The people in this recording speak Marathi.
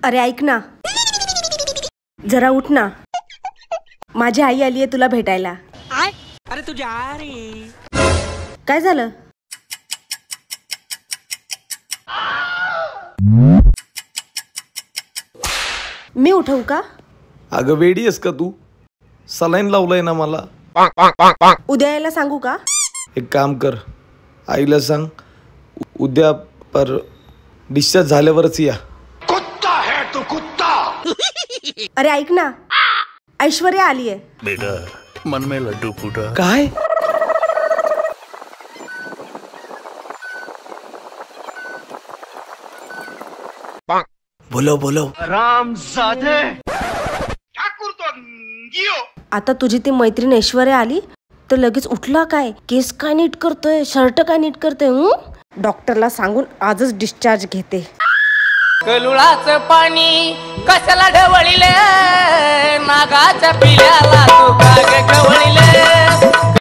अरे ऐक ना, जरा उठ ना, माझी आई आली आहे तुला भेटायला. अरे तू जा रे. काय झालं? मी उठवू का? अगं वेडी आहेस का तू? सलाईन लावलंय ना मला. उद्या यायला सांगू का? एक काम कर, आईला सांग उद्या पर डिस्चार्ज झाल्यावरच या. कुत्ता है तू कुत्ता. अरे ऐक ना, ऐश्वर्या आली आहे. बेटा मन में लड्डू फूटा. काय? बोलो बोलो. रामजादे. आता तुझी ती मैत्रीण ऐश्वर्या आली तर लगेच उठला काय? केस काय नीट करतोय, शर्ट काय नीट करतोय. डॉक्टरला सांगून आजच डिस्चार्ज घेते. कलुळाचं पाणी कशाला ढवळीले